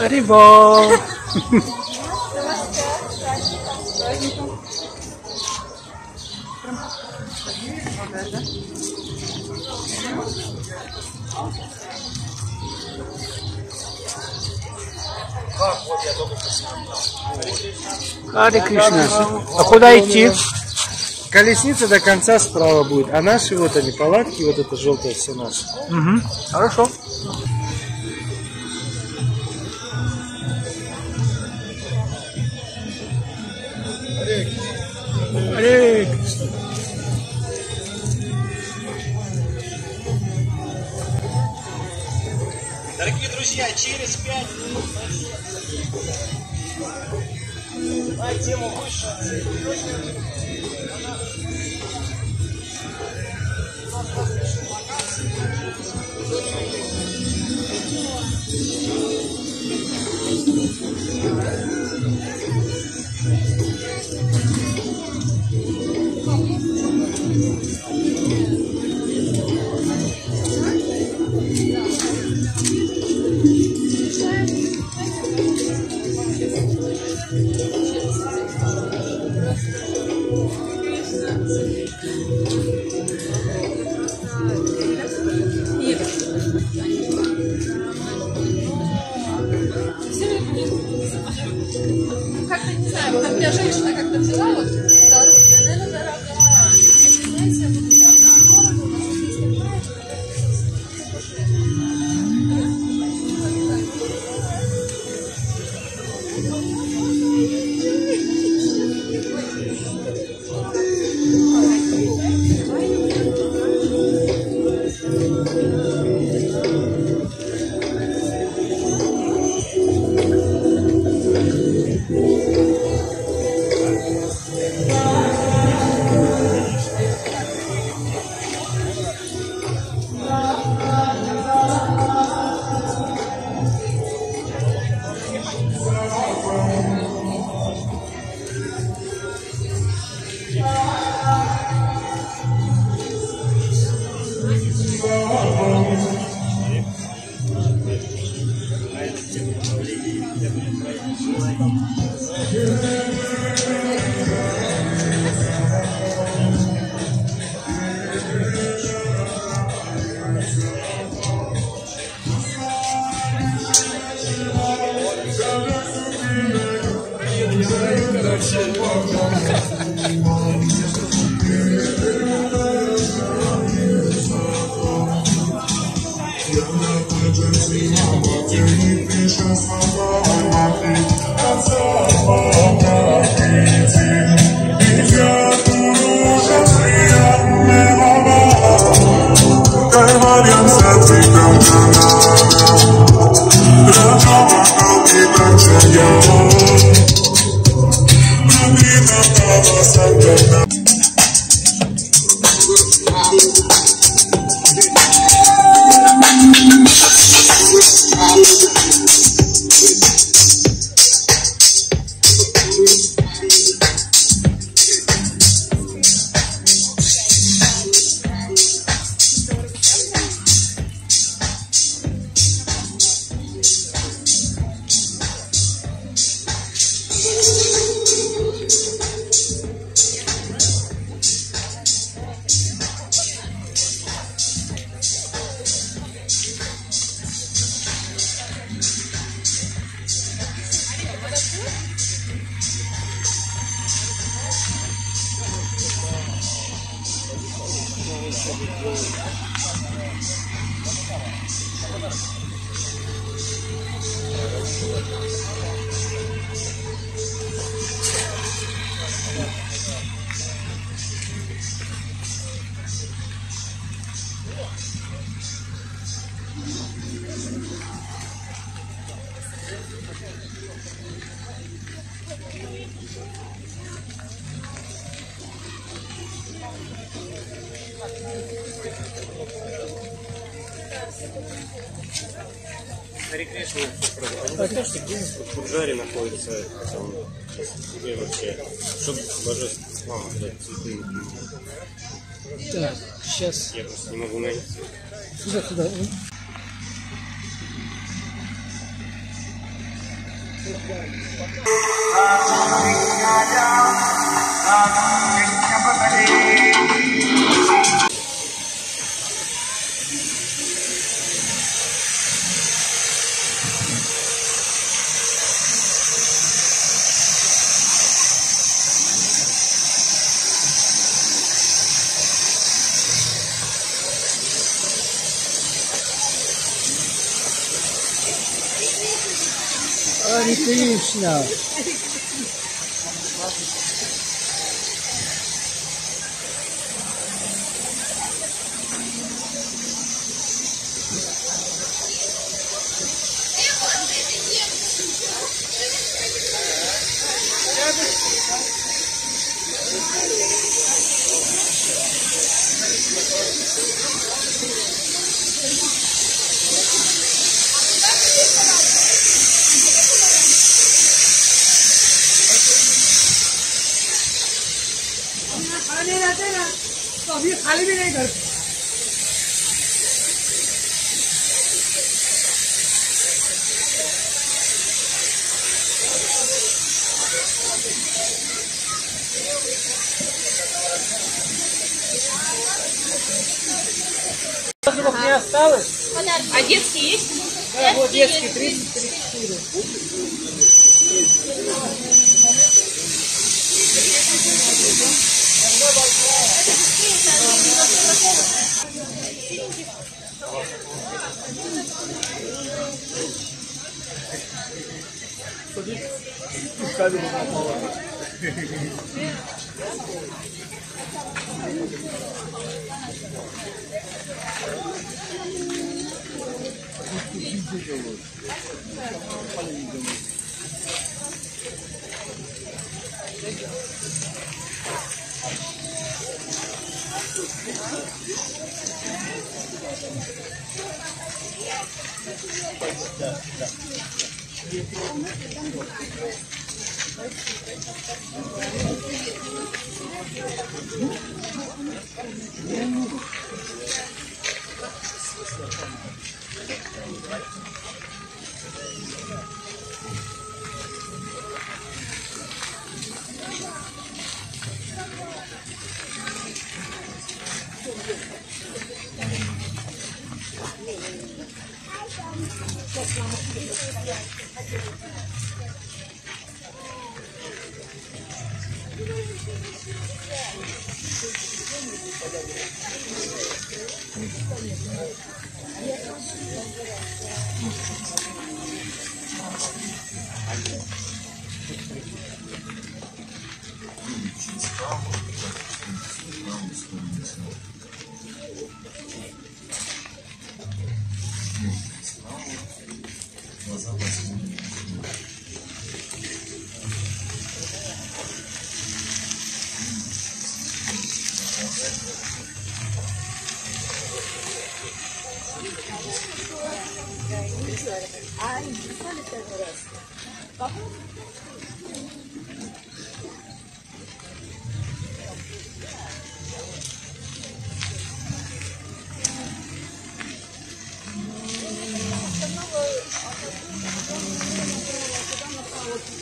Рибо! Харе Кришна. А куда идти? Колесница до конца справа будет, а наши вот они палатки, вот это желтое все наши. Угу. Хорошо. Харе Кришна. Дорогие друзья, через 5 минут тему выше. Как-то не знаю, как меня женщина как-то взяла, вот, наверное, дорогая. Знаете, я буду дорого, у нас здесь такая. Харе Кришна, а не скажете, где здесь в Пуджаре находится, там, где вообще, чтобы божество, цветы. Так, сейчас. Я просто не могу найти. Сюда. Hare Krishna. खाने रहते ना तो अभी खाली भी नहीं करते। Не осталось? А детские есть? Да, вот детский 30-34.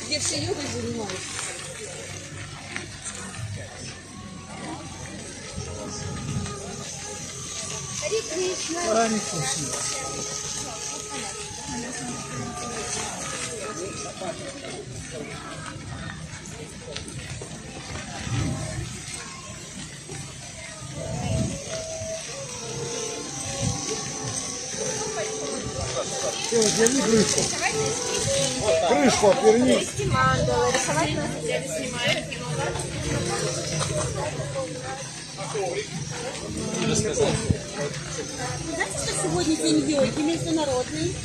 Где все йогой занимаются? Харе Кришна. Hare Krishna. Держи крышку. Крышку отверни. Мандалы. Рисовать нас снимают. Знаете, что сегодня день йоги международный?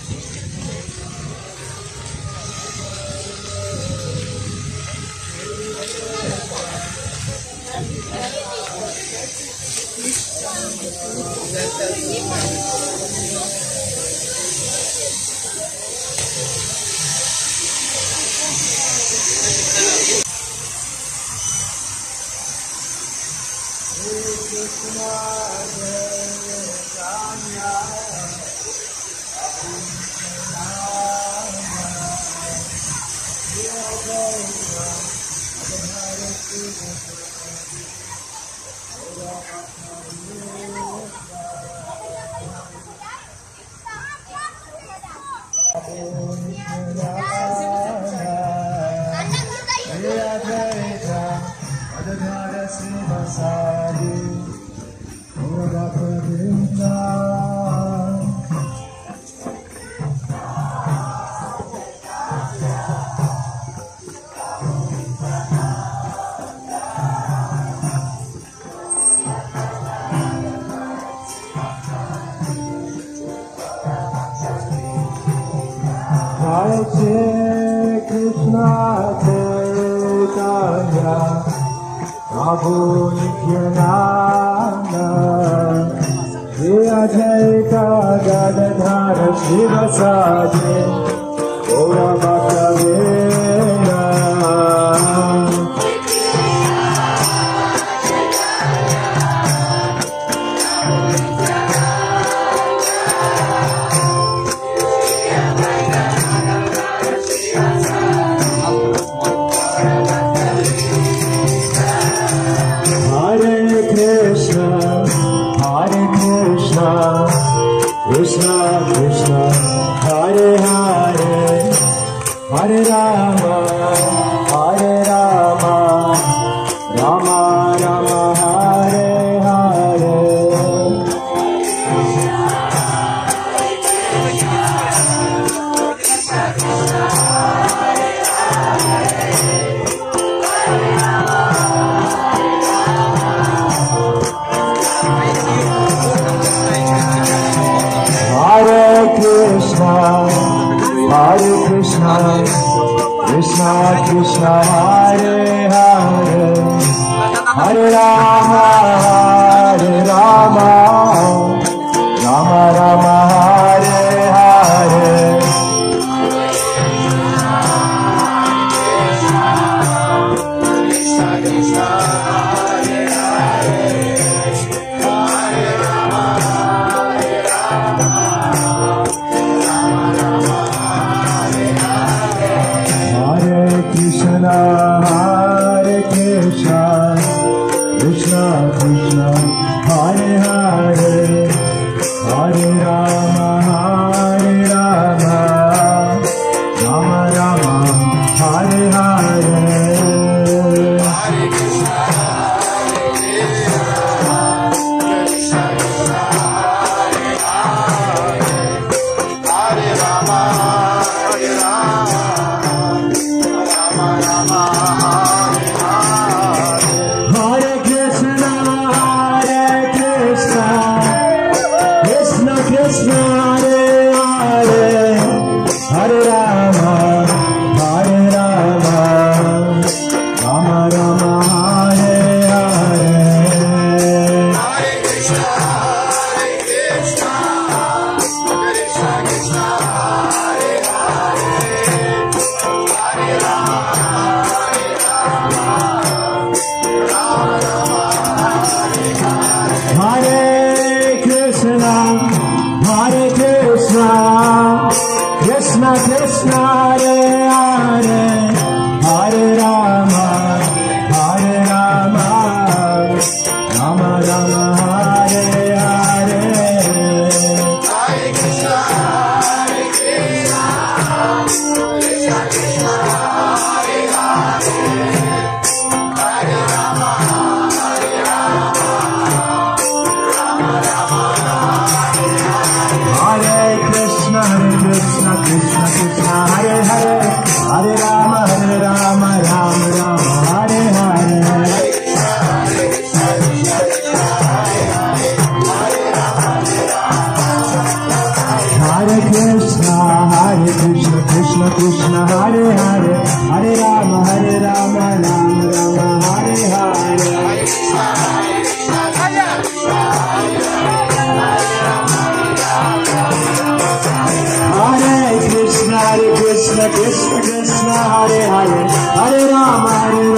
Krishna Krishna Hare Hare Hare Rama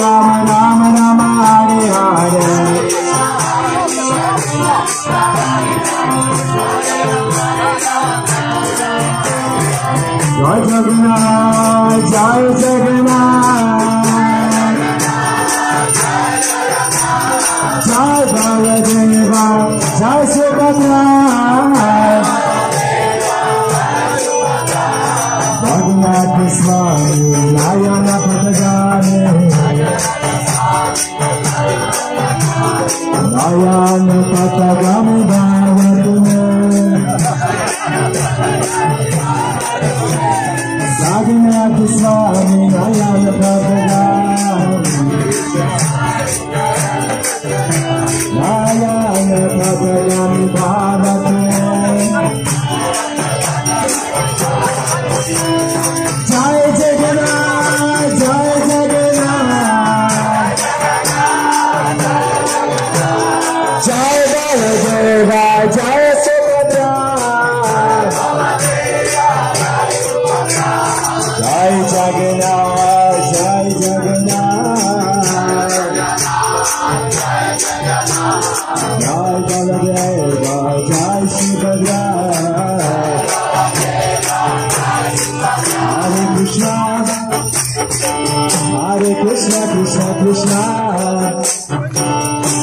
Hare Krishna, Krishna Krishna,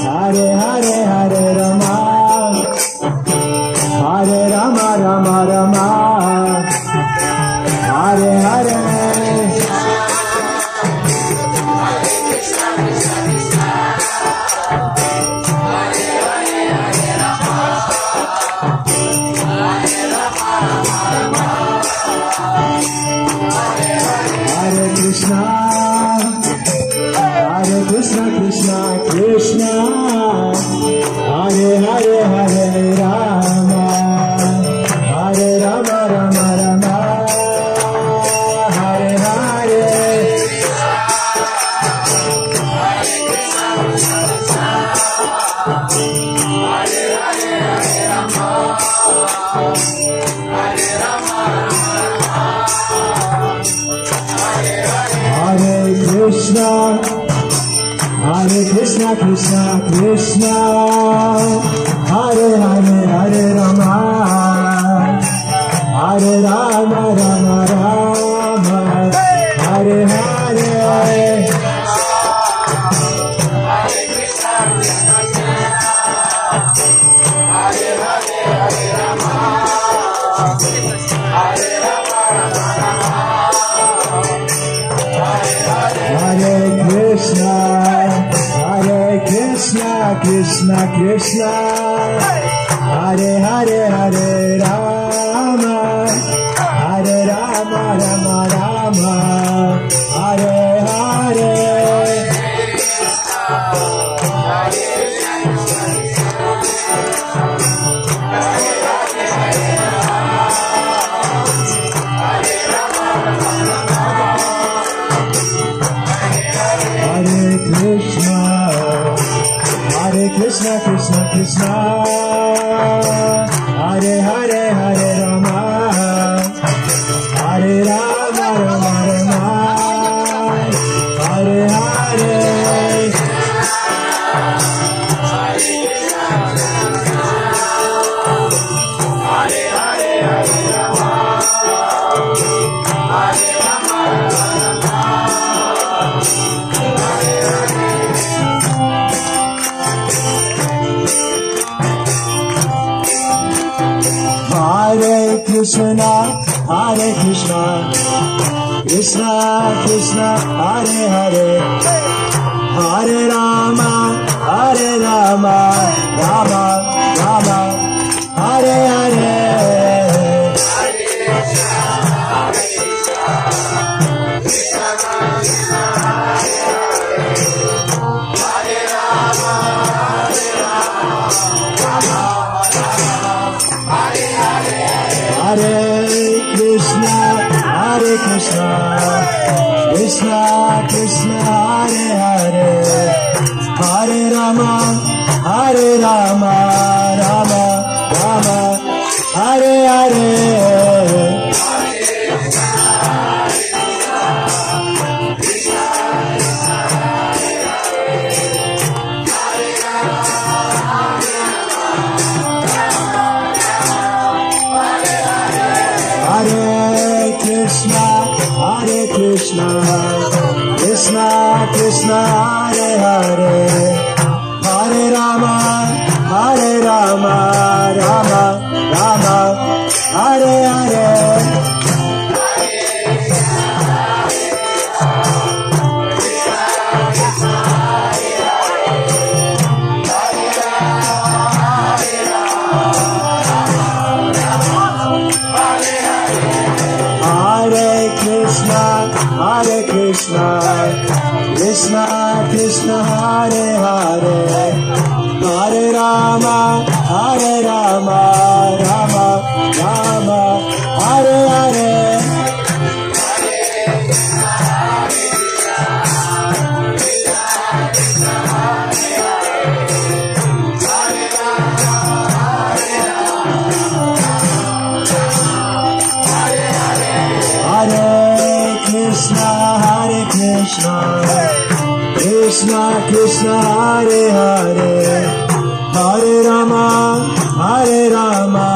Hare Hare, Hare Rama, Hare Rama, Rama Rama, Hare Hare. Krishna, Krishna, Krishna, Hare Hare, Hare Rama, Hare Rama, Rama Rama, Hare Hare. Hare Krishna, Krishna Krishna, Hare Hare, Hare Rama, Hare Rama, Rama Rama, Hare Hare. Krishna Krishna, Hare Hare, Hare Rama, Hare Rama, Rama Rama, Hare Hare. Krishna, Krishna Krishna, Hare Hare, Hare Rama, Hare Rama, Rama Rama, Hare Hare. Krishna, Hare Krishna, Krishna Krishna, Hare Hare, Hare Rama, Hare Rama, Rama Rama, Hare Hare. Hare Krishna, Hare Krishna, Krishna Krishna, Hare Hare, Hare Rama, Hare Rama, Rama Rama, Hare Hare. Krishna, Krishna Krishna, Hare Hare, Hare Rama, Hare Rama, Rama Rama, Hare Hare. Hare Krishna, Krishna Krishna, Hare Hare, Hare Rama, Hare Rama, Rama Rama, Hare Hare. Hare Krishna, Hare Krishna, Krishna Krishna Hare Hare Hare Rama Rama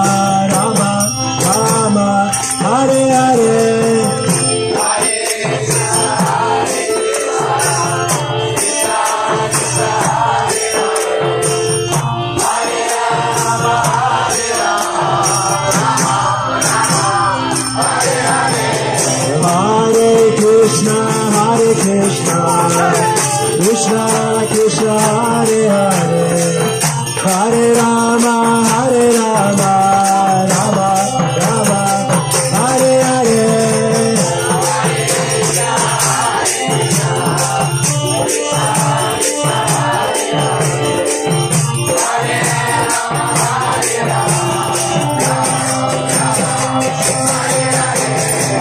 Rama Hare Hare Krishna Krishna Hare Hare Hare Rama Rama Rama Hare Hare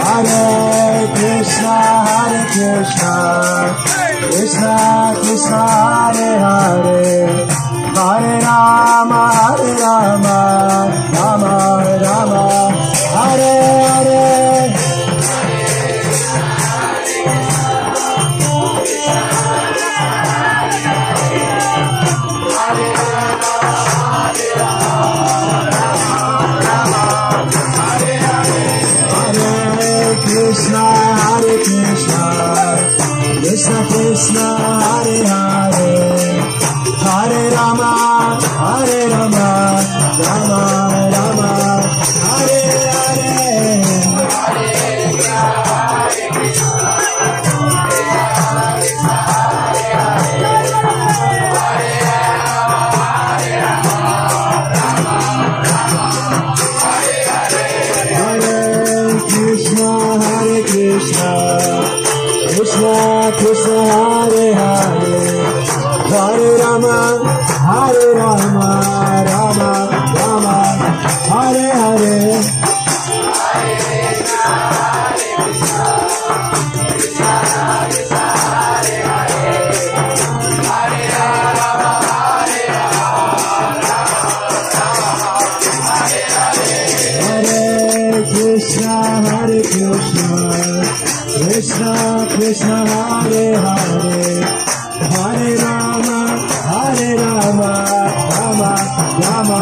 Hare Krishna Krishna Krishna Hare Hare Hare Rama Rama Rama Hare Hare Krishna Krishna Hare Hare Hare Rama Rama Rama Hare Hare Krishna Krishna Hare Hare Hare Rama Rama Rama Hare Hare Krishna Krishna Hare Hare Hare Rama Rama Rama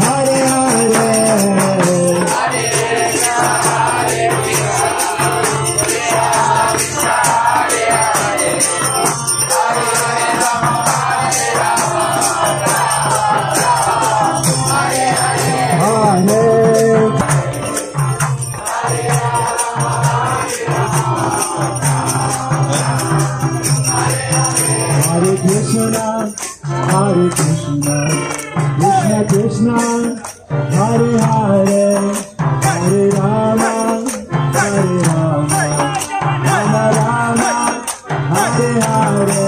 Hare Hare Hare Krishna Krishna Krishna Hare Hare Hare Rama Rama Rama Hare Hare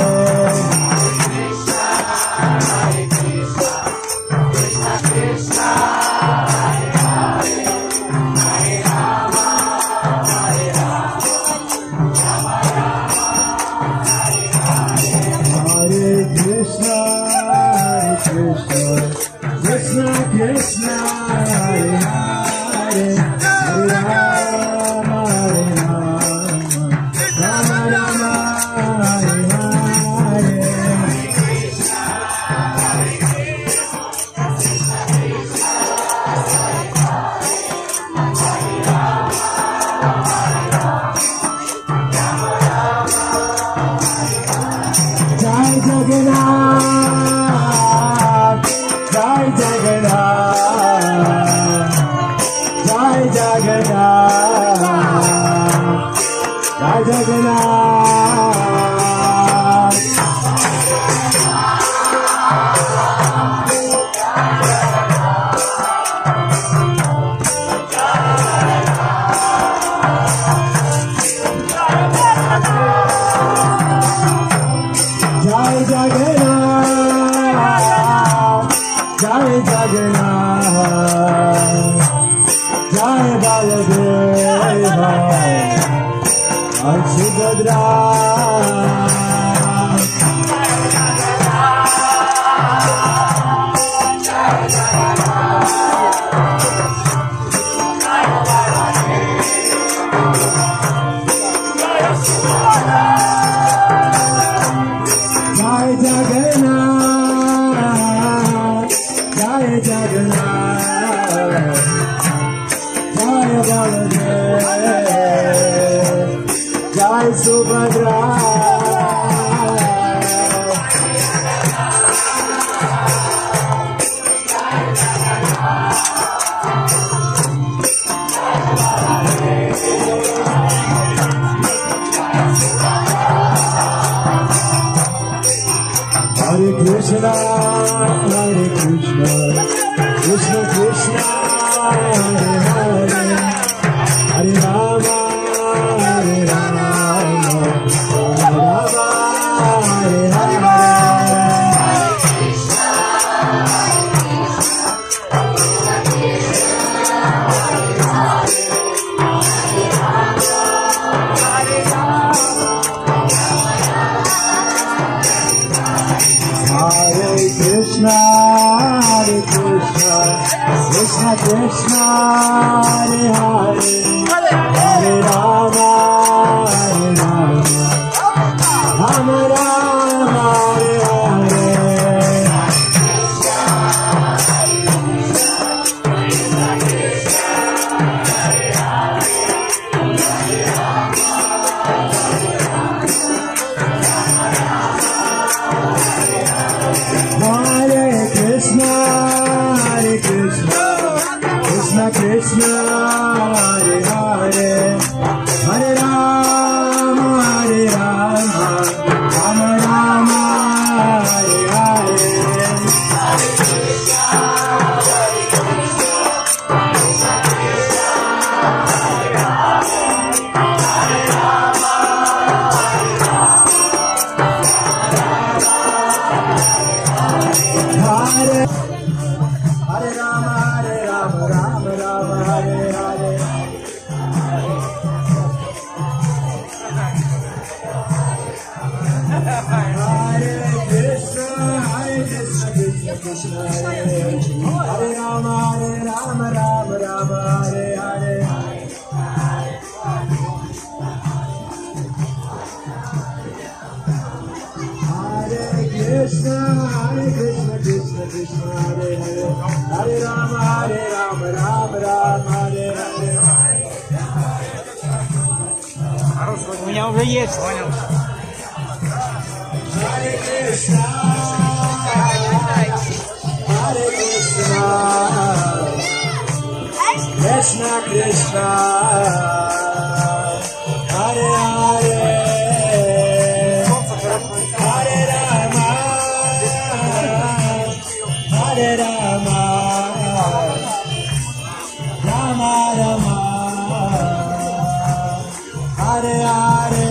Krishna Krishna Hare Hare Hare Rama Rama Rama Hare Hare Jai Jagannath Jai Jagannath Jai Jagannath Jai Jagannath Jai Jagannath Jai Jagannath Jai Baladeva Jai Subhadra Krishna, Krishna Krishna, Hare Hare, Hare Rama, Hare Rama, Rama Rama, Hare Hare. Krishna, Hare Krishna, Krishna Krishna, Hare Hare, Hare Rama, Hare Rama, Rama Rama, Hare Hare. Krishna Krishna, Hare Hare, Hare Rama, Hare Rama, Rama Rama, Hare Hare. Hare Rama, Hare Rama, Rama Rama, Hare Hare. Hare Krishna, Krishna Krishna, Hare Hare. Hare Rama, Rama Rama, Hare Hare. Hare Krishna, Krishna Krishna, Hare Hare. Hare Rama, Rama Rama, Hare Hare. У меня уже есть, понял. Hare Krishna, Krishna Krishna, Hare Hare. Hare Rama, Hare Rama, Rama Rama, Hare Hare.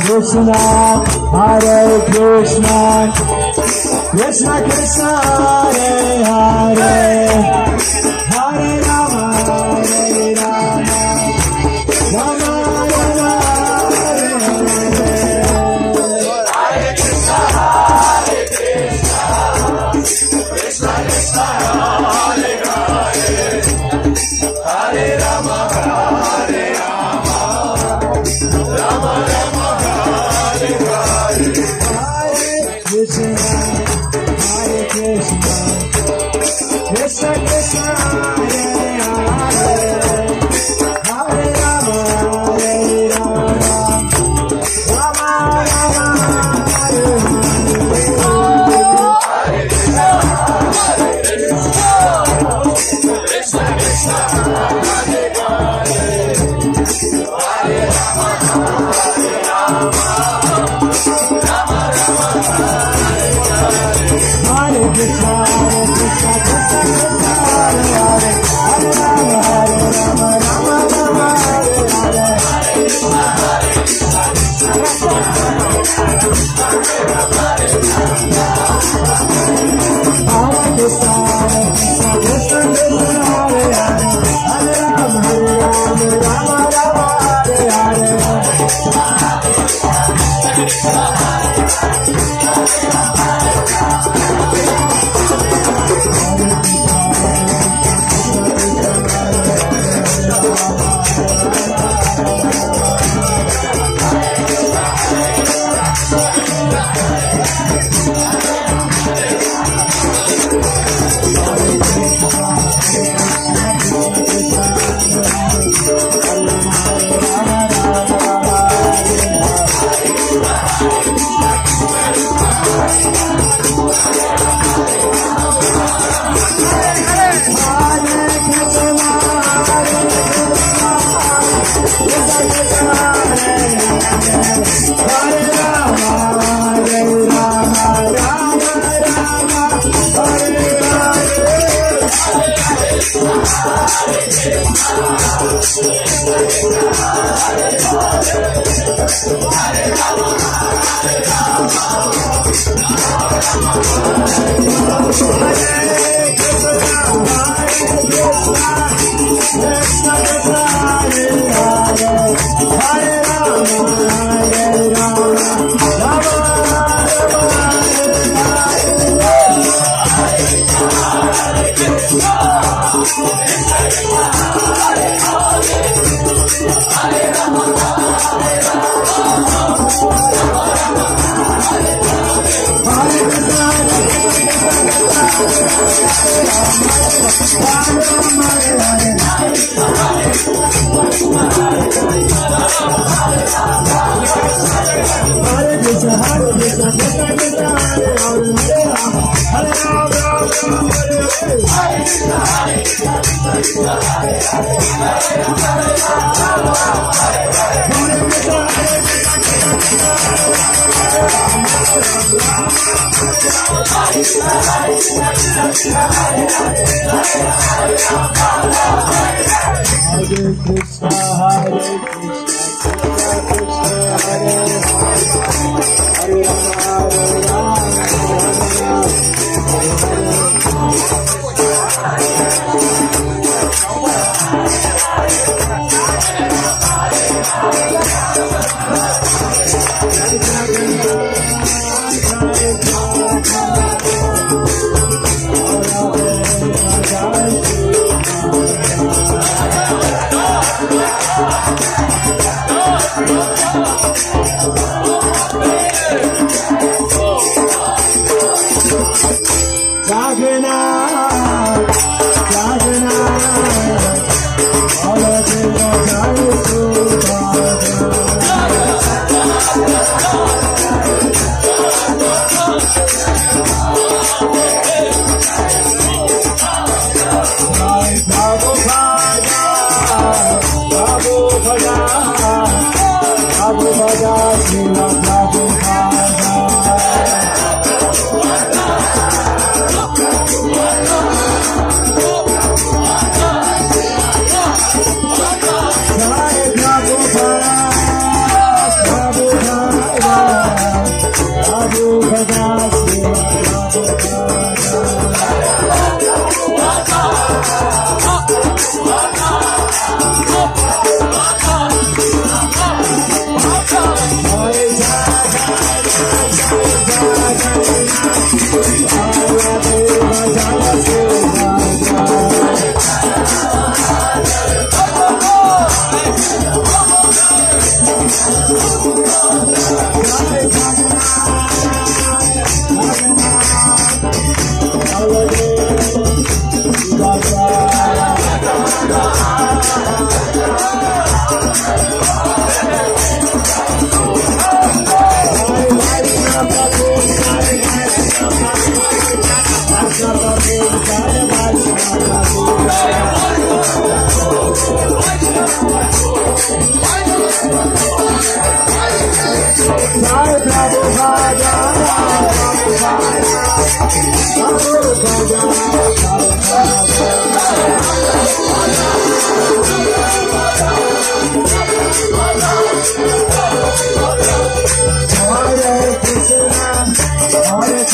Krishna, Hare Krishna, Krishna Krishna, Hare Hare, Hare Rama, Hare Rama, Rama Rama, Hare Hare. Hare Krishna, Krishna Krishna, Hare Hare, Hare Rama, Hare Rama, Rama Rama. Krishna, Hare Krishna, Krishna Krishna, Hare Hare, Hare Rama, Hare Rama, Rama Rama, Hare Hare. Krishna Krishna, Hare Hare, Hare Rama, Hare Rama. Hare Krishna, Krishna Krishna, Hare Hare, Hare Rama, Hare Rama, Rama Rama, Hare Hare. Hare Krishna, Krishna Krishna, Hare Krishna, Krishna Krishna, Hare Hare, Hare Rama, Hare Rama, Rama Rama, Hare Hare.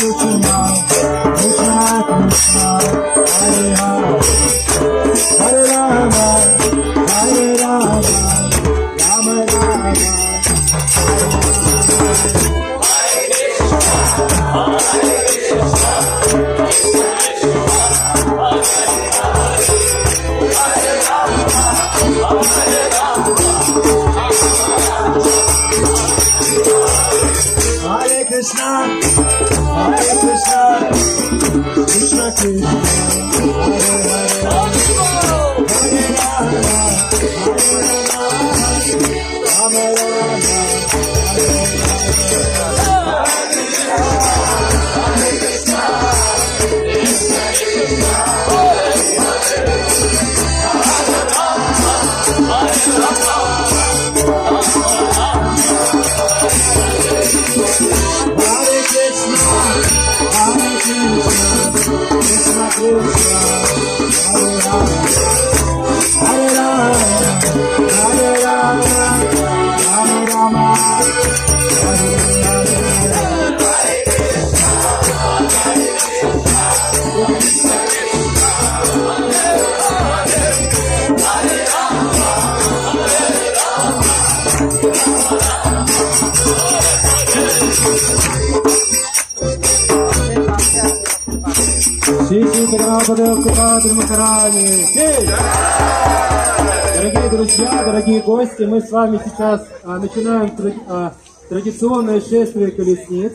Krishna, Krishna Krishna, Hare Hare, Hare Rama, Hare Rama, Rama Rama. Hare Krishna, Krishna Krishna, Hare Hare, Hare Rama, Rama Rama, Дорогие друзья, дорогие гости, мы с вами сейчас начинаем традиционное шествие колесниц.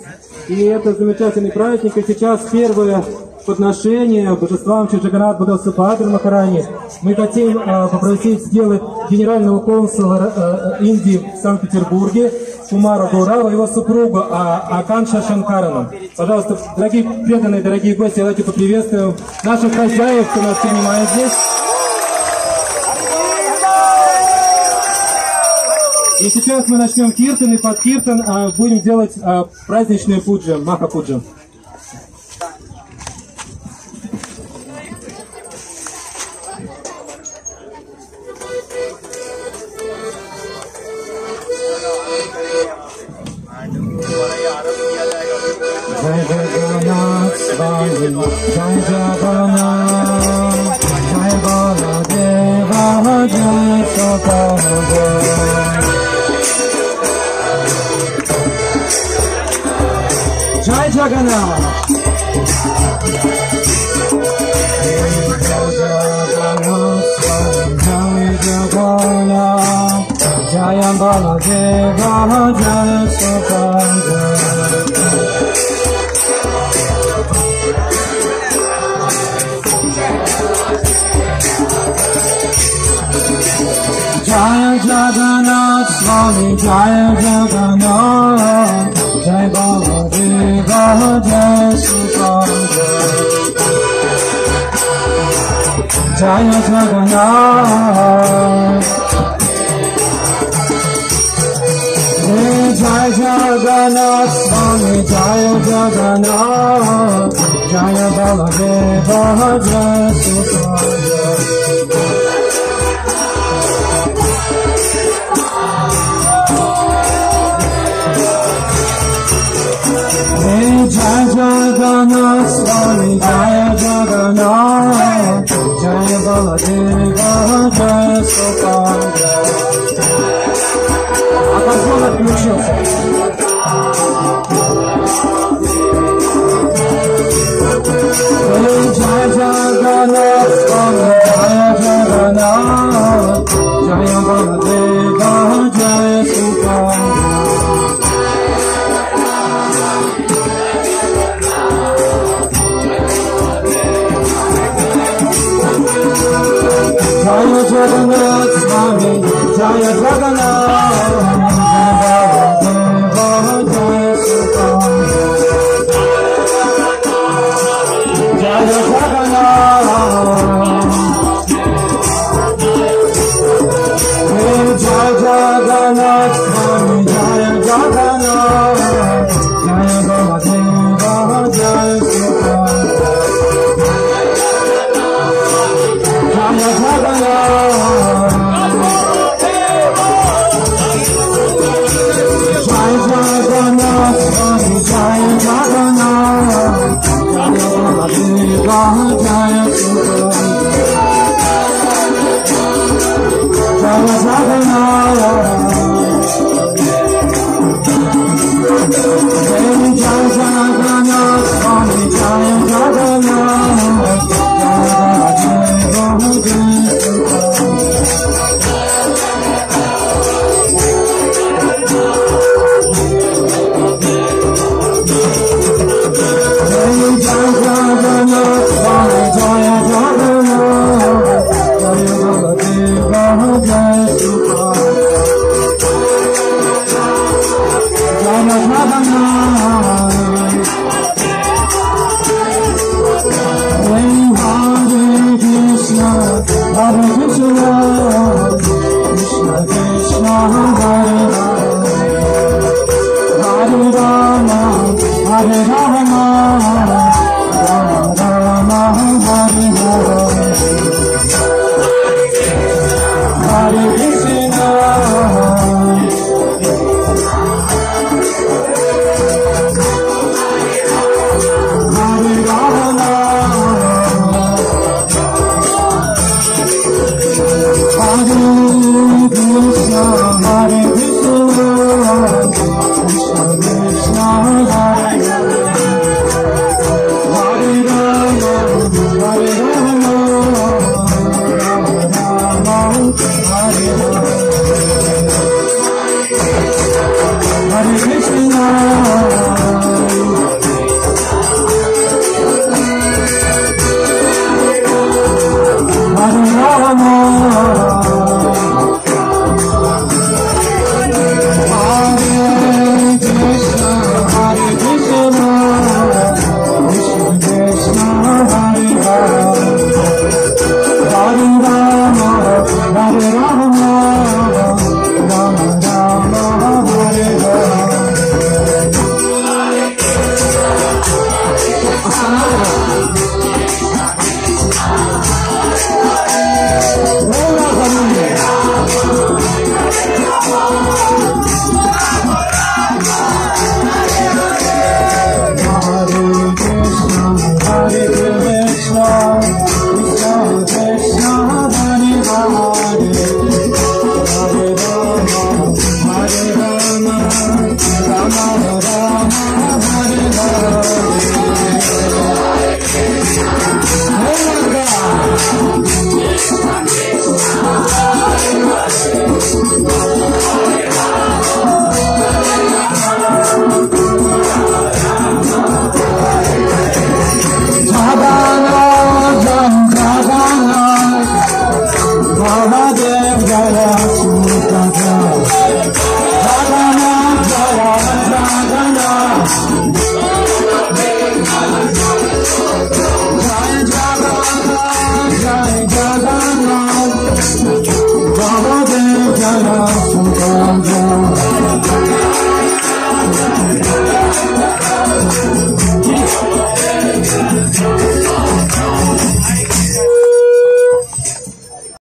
И это замечательный праздник. И сейчас первое подношение божествам Джаганнат Бадасупадр Махарани. Мы хотим попросить сделать генерального консула Индии в Санкт-Петербурге Кумара Гаурава, его супругу Аканша Шанкарану. Пожалуйста, дорогие преданные, дорогие гости, давайте поприветствуем наших хозяев, кто нас принимает здесь. И сейчас мы начнем киртан, и под киртан будем делать праздничную пуджи, маха-пуджи. Jai Jagannath Swami, Jai Jagannath, Jai Baladeva, Jai Sukadeva. Jai Jagannath. Jai Jagannath, Jai Baladeva, Jai Sukadeva. Jai Jagannath Swami, Jai Jagannath, Jai Baladeva, Jai Sukadeva. Jai Jagannath, Jai Jagannath Swami, Jai Jagannath, Jai Baladeva, Jai Sukadeva. Jai Jagannath Swami, Jai Jagannath, Jai Baladeva, Jai Sukadeva. Аккордеон отключился. Jai Jagannath Swami, Jai Jagannath, Jai Baladeva, Jai Sukadeva. Jai Jagannath Swami, Jai Jagannath, Jai Jagannath Swami, Jai Jagannath, Jai Baladeva, Jai Sukadeva. Jai Jagannath. Radhe Radhe